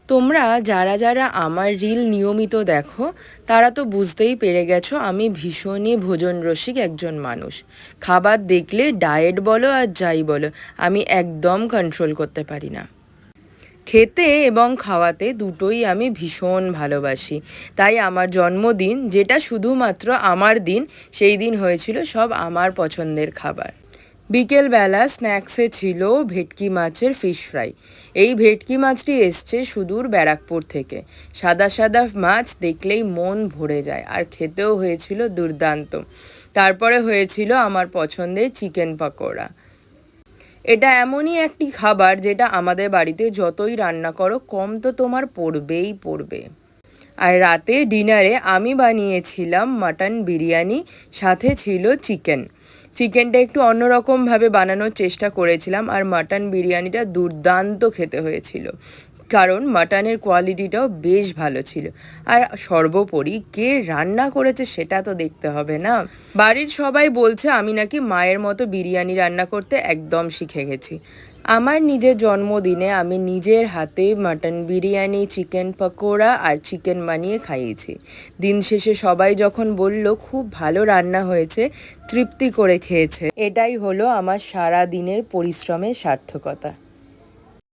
তোমরা যারা যারা আমার রিল নিয়মিত দেখো তারা তো বুঝতেই পেরে গেছো আমি ভীষণই ভোজন রসিক একজন মানুষ। খাবার দেখলে ডায়েট বলো আর যাই বলো, আমি একদম কন্ট্রোল করতে পারি না। খেতে এবং খাওয়াতে দুটোই আমি ভীষণ ভালোবাসি। তাই আমার জন্মদিন, যেটা শুধুমাত্র আমার দিন, সেই দিন হয়েছিল সব আমার পছন্দের খাবার। বিকেলবেলা স্ন্যাক্সে ছিল ভেটকি মাছের ফিশ ফ্রাই। এই ভেটকি মাছটি এসছে সুদূর ব্যারাকপুর থেকে। সাদা সাদা মাছ দেখলেই মন ভরে যায়, আর খেতেও হয়েছিল দুর্দান্ত। তারপরে হয়েছিল আমার পছন্দের চিকেন পকোড়া। এটা এমনই একটি খাবার যেটা আমাদের বাড়িতে যতই রান্না করো কম তো তোমার পড়বেই পড়বে। আর রাতে ডিনারে আমি বানিয়েছিলাম মাটন বিরিয়ানি, সাথে ছিল চিকেন। চিকেনটা একটু অন্যরকমভাবে বানানোর চেষ্টা করেছিলাম, আর মাটন বিরিয়ানিটা দুর্দান্ত খেতে হয়েছিল, কারণ মাটনের কোয়ালিটিটাও বেশ ভালো ছিল। আর সর্বোপরি কে রান্না করেছে সেটা তো দেখতে হবে না। বাড়ির সবাই বলছে আমি নাকি মায়ের মতো বিরিয়ানি রান্না করতে একদম শিখে গেছি। আমার নিজের জন্মদিনে আমি নিজের হাতে মাটন বিরিয়ানি, চিকেন পকোড়া আর চিকেন বানিয়ে খাইয়েছি। দিন শেষে সবাই যখন বলল খুব ভালো রান্না হয়েছে, তৃপ্তি করে খেয়েছে, এটাই হলো আমার সারা দিনের পরিশ্রমের সার্থকতা।